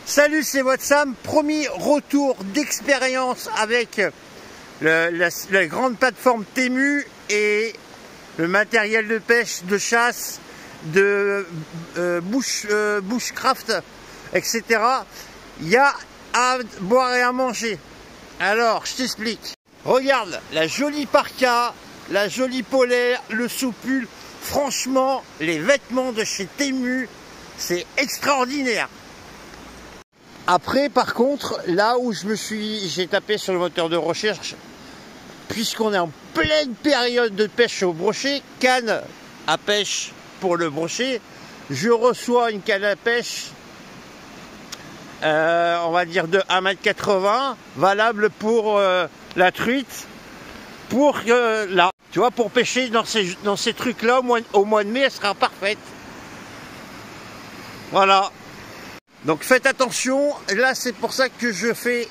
Salut, c'est votre Sam. Premier retour d'expérience avec la grande plateforme Temu et le matériel de pêche, de chasse, de bushcraft, etc. Il y a à boire et à manger. Alors, je t'explique. Regarde, la jolie parka, la jolie polaire, le soupul. Franchement, les vêtements de chez Temu, c'est extraordinaire. Après, par contre, là où j'ai tapé sur le moteur de recherche, puisqu'on est en pleine période de pêche au brochet, canne à pêche pour le brochet, je reçois une canne à pêche, on va dire de 1,80 m, valable pour la truite, pour là, tu vois, pour pêcher dans ces trucs-là, au mois de mai, elle sera parfaite. Voilà. Donc faites attention, là c'est pour ça que je fais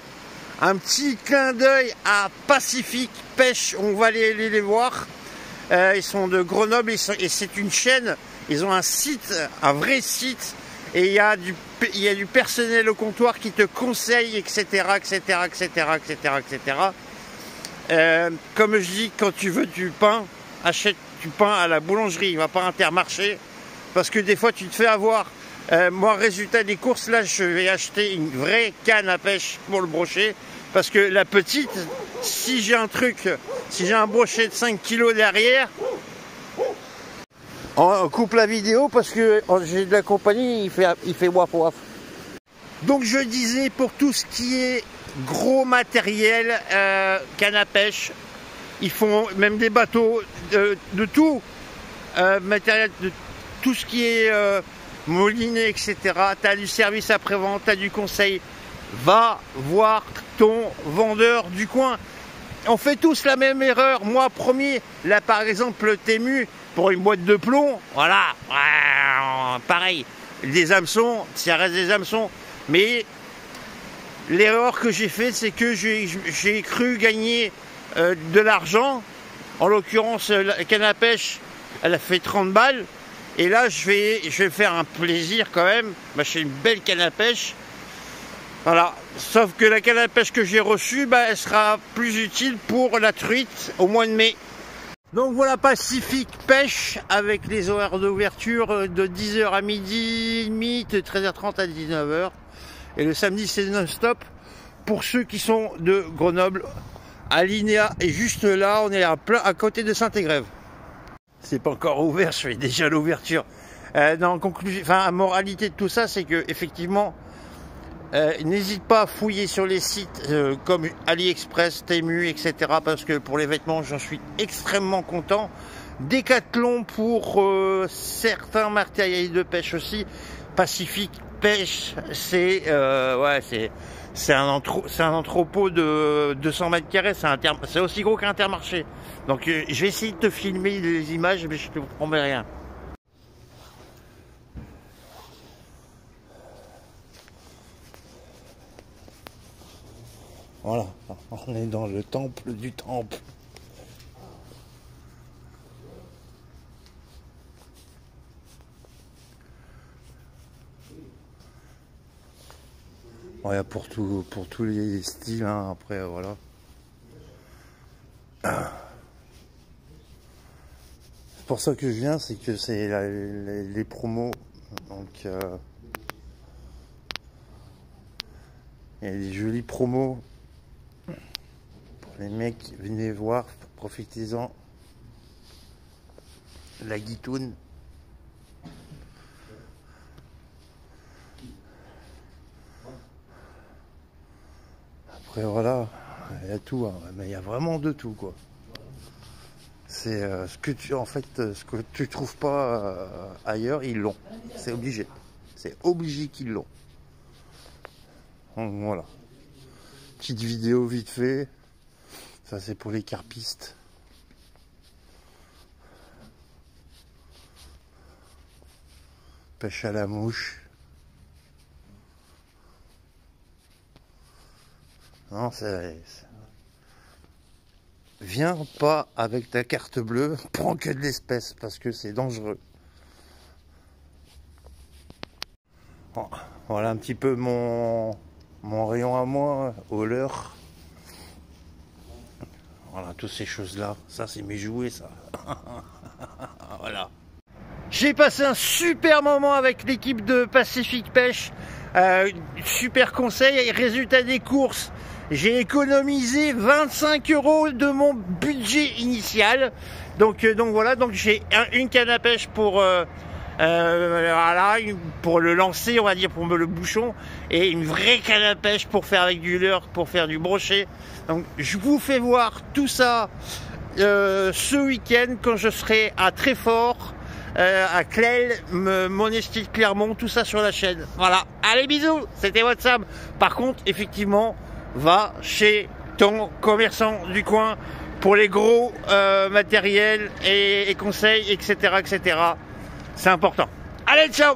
un petit clin d'œil à Pacific Pêche, on va aller les voir. Ils sont de Grenoble et c'est une chaîne, ils ont un site, un vrai site, et il y a du personnel au comptoir qui te conseille, etc., etc., etc., etc., etc. Comme je dis, quand tu veux du pain, achète du pain à la boulangerie, va pas à Intermarché, parce que des fois tu te fais avoir. Moi, résultat des courses, là, je vais acheter une vraie canne à pêche pour le brochet. Parce que la petite, si j'ai un brochet de 5 kg derrière, on coupe la vidéo parce que j'ai de la compagnie, il fait waf waf. Donc, je disais, pour tout ce qui est gros matériel, canne à pêche, ils font même des bateaux, de tout matériel, de tout ce qui est moliné, etc. Tu as du service après-vente, tu as du conseil. Va voir ton vendeur du coin. On fait tous la même erreur. Moi, premier, là par exemple, le Temu, pour une boîte de plomb, voilà, pareil, des hameçons, ça reste des hameçons. Mais l'erreur que j'ai faite, c'est que j'ai cru gagner de l'argent. En l'occurrence, la canne à pêche, elle a fait 30 balles. Et là, je vais faire un plaisir quand même, m'acheter une belle canne à pêche. Voilà. Sauf que la canne à pêche que j'ai reçue, elle sera plus utile pour la truite au mois de mai. Donc voilà, Pacific Pêche avec les horaires d'ouverture de 10 h à midi et demi, de 13h30 à 19 h. Et le samedi, c'est non-stop. Pour ceux qui sont de Grenoble, Alinéa est juste là, on est à côté de Saint-Égrève. C'est pas encore ouvert, je fais déjà l'ouverture. En conclusion, la moralité de tout ça, c'est que effectivement, n'hésite pas à fouiller sur les sites comme AliExpress, Temu, etc. Parce que pour les vêtements, j'en suis extrêmement content. Decathlon pour certains matériels de pêche aussi. Pacific Pêche, c'est un entrepôt de 200 mètres carrés, c'est aussi gros qu'un Intermarché. Donc je vais essayer de te filmer les images, mais je ne te promets rien. Voilà, on est dans le temple du temple. Bon, il y a pour tous les styles, hein, après voilà. C'est pour ça que je viens, c'est que c'est les promos. Donc il y a des jolies promos. Pour les mecs, venez voir, profitez-en. La guitoune. Après voilà, il y a tout, hein, mais il y a vraiment de tout quoi. C'est ce que tu trouves pas ailleurs, ils l'ont. C'est obligé. C'est obligé qu'ils l'ont. Donc voilà. Petite vidéo vite fait. Ça c'est pour les carpistes. Pêche à la mouche. Non, viens pas avec ta carte bleue, prends que de l'espèce parce que c'est dangereux. Bon, Voilà un petit peu mon rayon à moi, au leur. Voilà, toutes ces choses-là. Ça, c'est mes jouets, ça. Voilà. J'ai passé un super moment avec l'équipe de Pacific Pêche. Super conseil. Résultat des courses, j'ai économisé 25 € de mon budget initial. Donc voilà, donc j'ai une canne à pêche pour voilà, pour le lancer, on va dire, pour le bouchon, et une vraie canne à pêche pour faire avec du leurre, pour faire du brochet. Donc je vous fais voir tout ça ce week-end quand je serai à Tréfort, à Clel, Monesty de Clermont, tout ça sur la chaîne. Voilà, allez bisous, c'était WhatsApp. Par contre, effectivement, va chez ton commerçant du coin pour les gros matériels et conseils, etc., etc. C'est important. Allez, ciao!